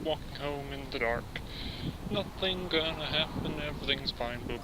walking home in the dark. Nothing gonna happen, everything's fine. Nope.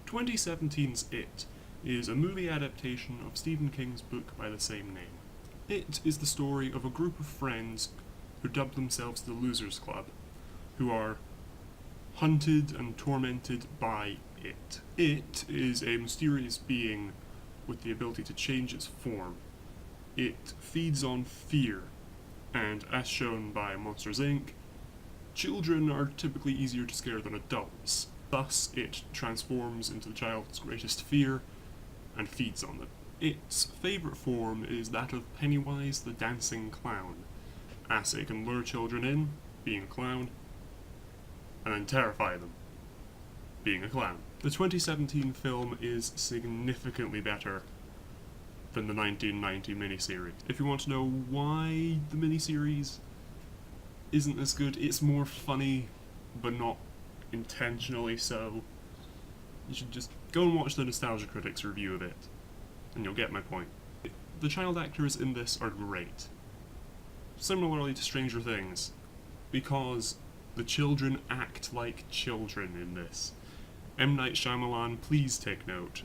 2017's It is a movie adaptation of Stephen King's book by the same name. It is the story of a group of friends who dub themselves the Losers Club, who are hunted and tormented by It. It is a mysterious being with the ability to change its form. It feeds on fear, and as shown by Monsters, Inc., children are typically easier to scare than adults. Thus, it transforms into the child's greatest fear and feeds on them. Its favourite form is that of Pennywise the Dancing Clown, as it can lure children in, being a clown, and then terrify them, being a clown. The 2017 film is significantly better than the 1990 miniseries. If you want to know why the miniseries isn't as good, it's more funny, but not intentionally so. You should just go and watch the Nostalgia Critic's review of it, and you'll get my point. The child actors in this are great. Similarly to Stranger Things, because the children act like children in this. M. Night Shyamalan, please take note.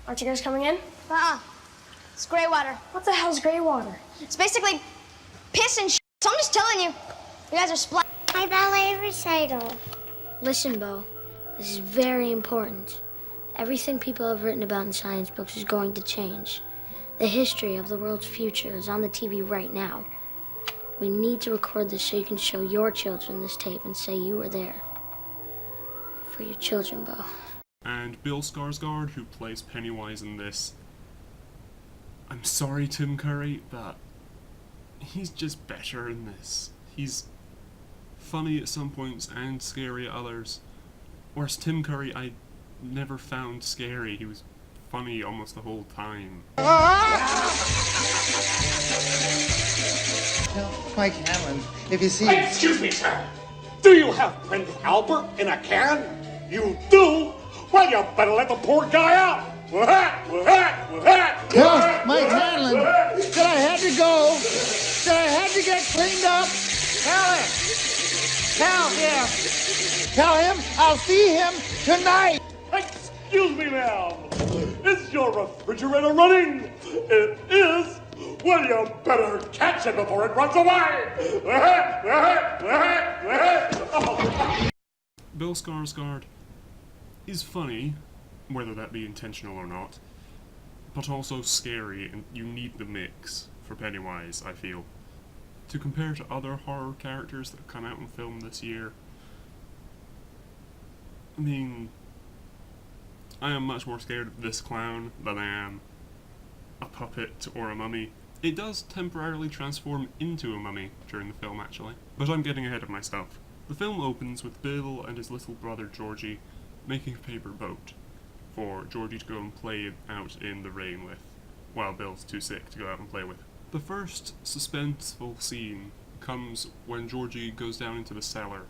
Aren't you guys coming in? It's gray water. What the hell's gray water? It's basically piss and shit. So I'm just telling you. You guys are splat. My ballet recital. Listen, Bo, this is very important. Everything people have written about in science books is going to change. The history of the world's future is on the TV right now. We need to record this so you can show your children this tape and say you were there. For your children, Bo. And Bill Skarsgård, who plays Pennywise in this. I'm sorry, Tim Curry, but he's just better in this. He's funny at some points and scary at others. Whereas Tim Curry, I never found scary. He was funny almost the whole time. Mike Hanlon, if you see... Excuse me, sir. Do you have Prince Albert in a can? You do? Well, you better let the poor guy out. Tell Mike Hanlon that I had to go, that I had to get cleaned up. Tell him. Tell him I'll see him tonight. Excuse me, ma'am. Is your refrigerator running? It is. Well, you better catch it before it runs away. Bill Skarsgård is funny, whether that be intentional or not, but also scary, and you need the mix for Pennywise, I feel. To compare to other horror characters that have come out in film this year, I mean, I am much more scared of this clown than I am a puppet or a mummy. It does temporarily transform into a mummy during the film, actually, but I'm getting ahead of myself. The film opens with Bill and his little brother Georgie making a paper boat for Georgie to go and play out in the rain with, while Bill's too sick to go out and play with. The first suspenseful scene comes when Georgie goes down into the cellar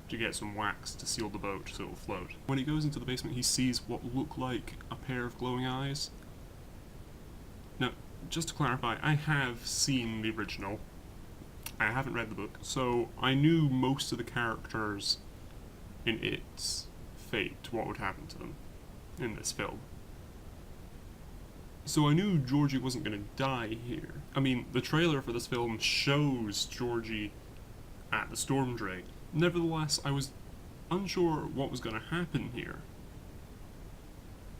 to get some wax to seal the boat so it'll float. When he goes into the basement, he sees what look like a pair of glowing eyes. Now, just to clarify, I have seen the original. I haven't read the book, so I knew most of the characters in its fate, what would happen to them in this film. So I knew Georgie wasn't going to die here. I mean, the trailer for this film shows Georgie at the storm drain. Nevertheless, I was unsure what was going to happen here.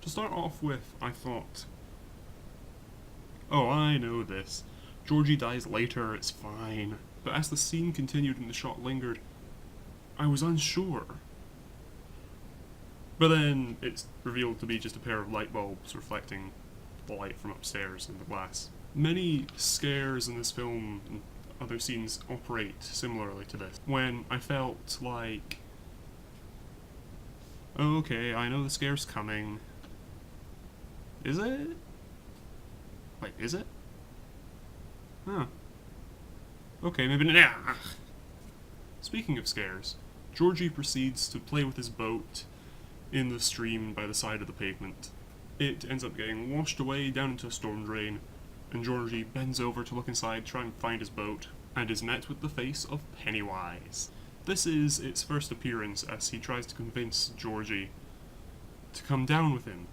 To start off with, I thought, oh, I know this. Georgie dies later, it's fine. But as the scene continued and the shot lingered, I was unsure. But then it's revealed to be just a pair of light bulbs reflecting the light from upstairs in the glass. Many scares in this film and other scenes operate similarly to this. When I felt like, oh, okay, I know the scare's coming. Is it? Wait, is it? Huh. Okay, maybe not. Speaking of scares, Georgie proceeds to play with his boat in the stream by the side of the pavement. It ends up getting washed away down into a storm drain, and Georgie bends over to look inside, try and find his boat, and is met with the face of Pennywise. This is its first appearance as he tries to convince Georgie to come down with him,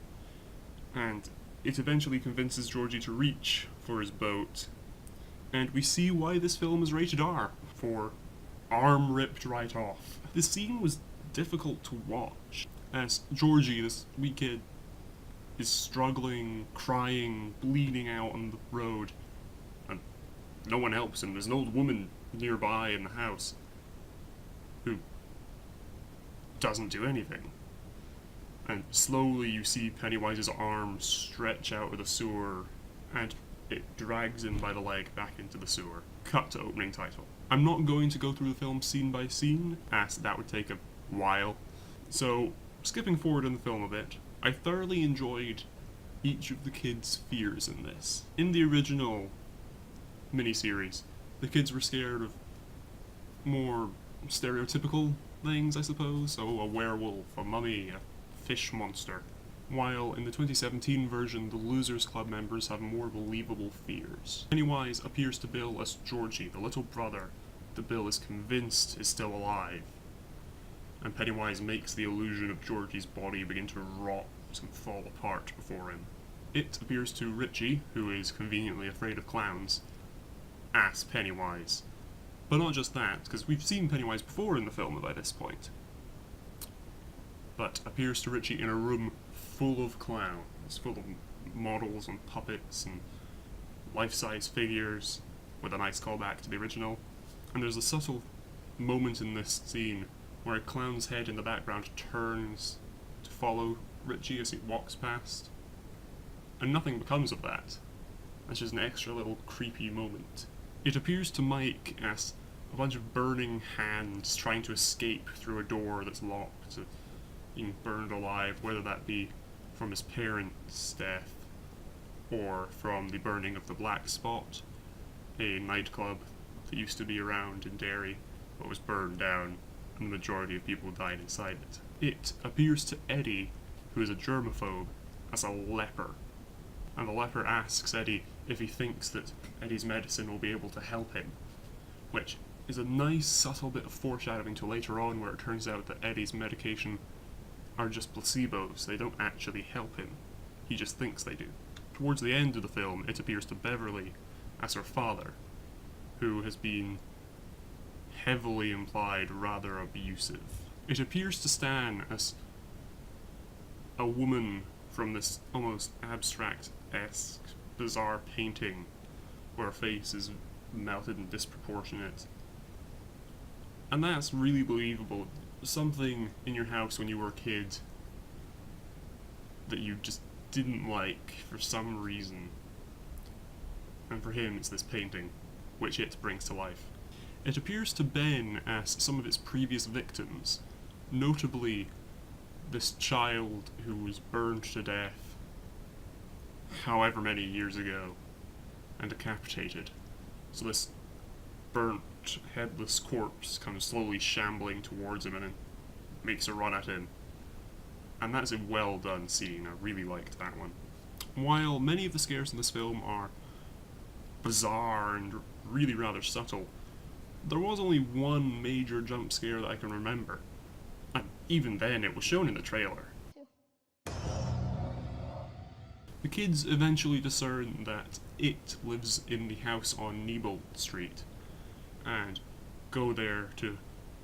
and it eventually convinces Georgie to reach for his boat, and we see why this film is rated R, for arm ripped right off. This scene was difficult to watch, as Georgie, this wee kid, is struggling, crying, bleeding out on the road, and no one helps him. There's an old woman nearby in the house who doesn't do anything. And slowly you see Pennywise's arm stretch out of the sewer, and it drags him by the leg back into the sewer. Cut to opening title. I'm not going to go through the film scene by scene, as that would take a while. So, skipping forward in the film a bit, I thoroughly enjoyed each of the kids' fears in this. In the original miniseries, the kids were scared of more stereotypical things, I suppose. So a werewolf, a mummy, a fish monster. While in the 2017 version, the Losers Club members have more believable fears. Pennywise appears to Bill as Georgie, the little brother that Bill is convinced is still alive. And Pennywise makes the illusion of Georgie's body begin to rot and fall apart before him. It appears to Richie, who is conveniently afraid of clowns, as Pennywise. But not just that, because we've seen Pennywise before in the film by this point. But appears to Richie in a room full of clowns, full of models and puppets and life-size figures, with a nice callback to the original. And there's a subtle moment in this scene where a clown's head in the background turns to follow Richie as he walks past. And nothing becomes of that. That's just an extra little creepy moment. It appears to Mike as a bunch of burning hands trying to escape through a door that's locked, being burned alive, whether that be from his parents' death or from the burning of the Black Spot, a nightclub that used to be around in Derry but was burned down, and the majority of people died inside it. It appears to Eddie, who is a germaphobe, as a leper. And the leper asks Eddie if he thinks that Eddie's medicine will be able to help him, which is a nice subtle bit of foreshadowing to later on where it turns out that Eddie's medication are just placebos, they don't actually help him. He just thinks they do. Towards the end of the film, it appears to Beverly as her father, who has been heavily implied rather abusive. It appears to Stan as a woman from this almost abstract-esque, bizarre painting where her face is melted and disproportionate. And that's really believable. Something in your house when you were a kid that you just didn't like for some reason. And for him, it's this painting, which it brings to life. It appears to Ben as some of its previous victims, notably this child who was burned to death however many years ago and decapitated. So this burnt, headless corpse comes slowly shambling towards him and then makes a run at him. And that's a well done scene, I really liked that one. While many of the scares in this film are bizarre and really rather subtle, there was only one major jump scare that I can remember. And even then, it was shown in the trailer. The kids eventually discern that it lives in the house on Neibolt Street, and go there to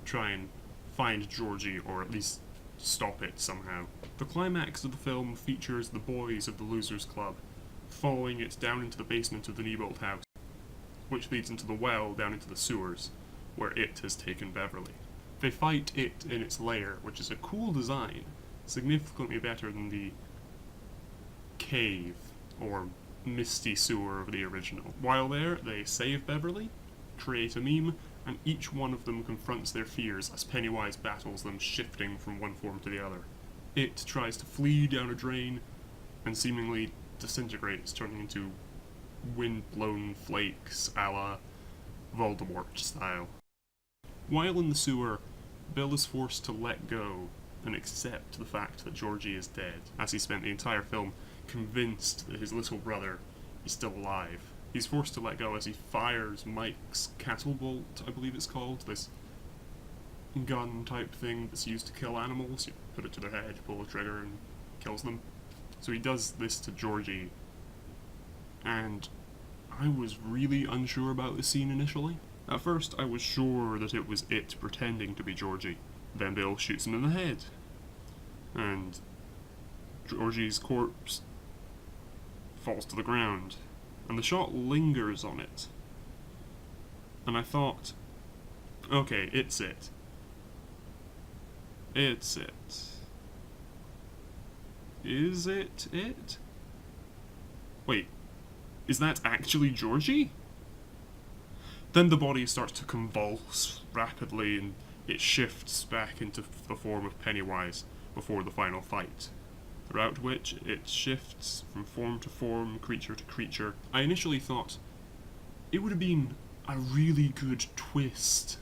try and find Georgie, or at least stop it somehow. The climax of the film features the boys of the Losers Club following it down into the basement of the Neibolt house, which leads into the well down into the sewers, where it has taken Beverly. They fight it in its lair, which is a cool design, significantly better than the cave or misty sewer of the original. While there, they save Beverly, create a meme, and each one of them confronts their fears as Pennywise battles them, shifting from one form to the other. It tries to flee down a drain and seemingly disintegrates, turning into wind-blown flakes a la Voldemort style. While in the sewer, Bill is forced to let go and accept the fact that Georgie is dead, as he spent the entire film convinced that his little brother is still alive. He's forced to let go as he fires Mike's catapult, I believe it's called, this gun type thing that's used to kill animals. You put it to their head, pull the trigger, and kills them. So he does this to Georgie, and I was really unsure about the scene initially. At first, I was sure that it was it pretending to be Georgie. Then Bill shoots him in the head, and Georgie's corpse falls to the ground, and the shot lingers on it. And I thought, okay, it's it. It's it. Is it it? Wait, is that actually Georgie? Then the body starts to convulse rapidly and it shifts back into the form of Pennywise before the final fight, throughout which it shifts from form to form, creature to creature. I initially thought it would have been a really good twist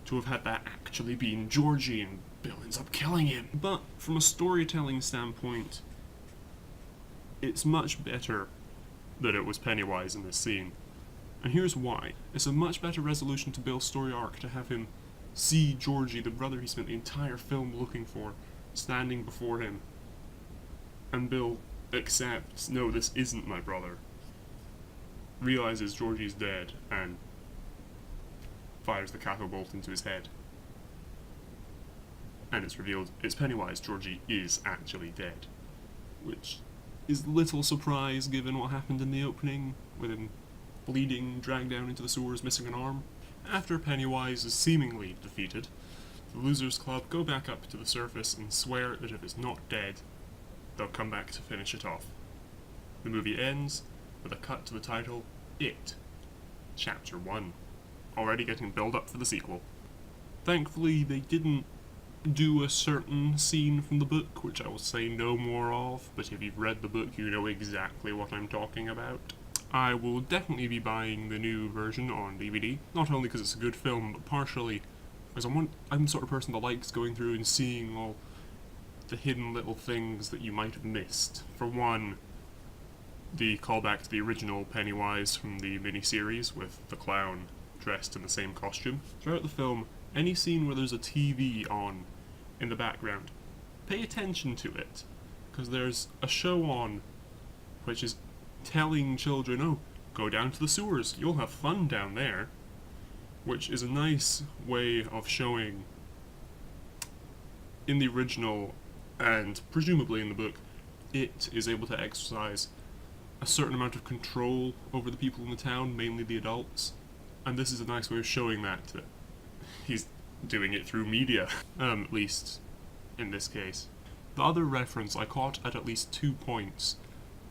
to have had that actually been Georgie and Bill ends up killing him. But from a storytelling standpoint, it's much better that it was Pennywise in this scene. And here's why. It's a much better resolution to Bill's story arc to have him see Georgie, the brother he spent the entire film looking for, standing before him. And Bill accepts, no, this isn't my brother. Realizes Georgie's dead and fires the catapult into his head. And it's revealed it's Pennywise, Georgie is actually dead. Which is little surprise given what happened in the opening, with him bleeding, dragged down into the sewers, missing an arm. After Pennywise is seemingly defeated, the Losers Club go back up to the surface and swear that if it's not dead, they'll come back to finish it off. The movie ends with a cut to the title, It, Chapter 1, already getting build up for the sequel. Thankfully, they didn't do a certain scene from the book, which I will say no more of, but if you've read the book, you know exactly what I'm talking about. I will definitely be buying the new version on DVD, not only because it's a good film, but partially because I'm the sort of person that likes going through and seeing all the hidden little things that you might have missed. For one, the callback to the original Pennywise from the miniseries with the clown dressed in the same costume. Throughout the film, any scene where there's a TV on in the background, pay attention to it, because there's a show on which is telling children, oh, go down to the sewers, you'll have fun down there, which is a nice way of showing, in the original and presumably in the book, it is able to exercise a certain amount of control over the people in the town, mainly the adults, and this is a nice way of showing that he's doing it through media, at least in this case. The other reference I caught at least 2 points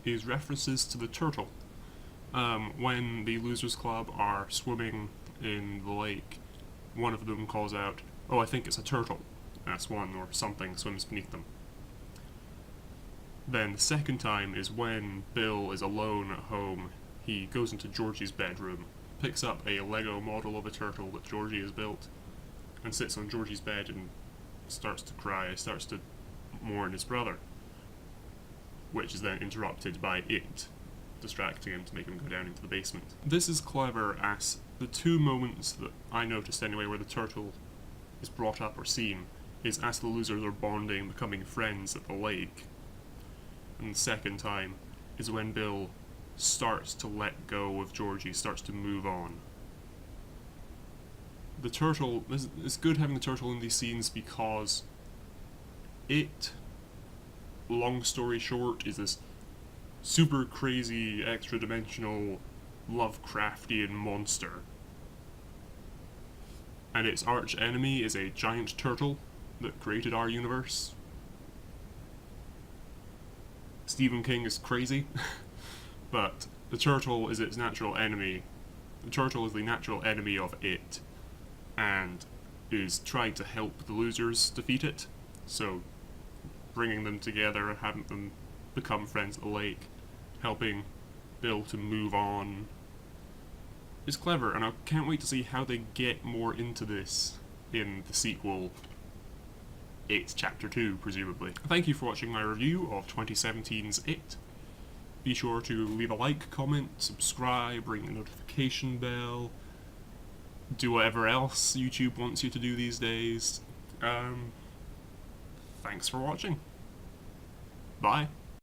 is references to the turtle. When the Losers Club are swimming in the lake, one of them calls out, "Oh, I think it's a turtle." That's one, or something swims beneath them. Then the second time is when Bill is alone at home. He goes into Georgie's bedroom, picks up a Lego model of a turtle that Georgie has built, and sits on Georgie's bed and starts to cry, starts to mourn his brother, which is then interrupted by it distracting him to make him go down into the basement. This is clever, as the two moments that I noticed anyway where the turtle is brought up or seen is as the losers are bonding, becoming friends at the lake. And the second time is when Bill starts to let go of Georgie, starts to move on. The turtle, it's good having the turtle in these scenes because it, long story short, is this super crazy, extra-dimensional, Lovecraftian monster. And its arch enemy is a giant turtle that created our universe. Stephen King is crazy, but the turtle is its natural enemy. The turtle is the natural enemy of it, and is trying to help the losers defeat it. So, bringing them together and having them become friends at the lake, helping Bill to move on, is clever, and I can't wait to see how they get more into this in the sequel. It's Chapter 2, presumably. Thank you for watching my review of 2017's It. Be sure to leave a like, comment, subscribe, ring the notification bell, do whatever else YouTube wants you to do these days. Thanks for watching. Bye.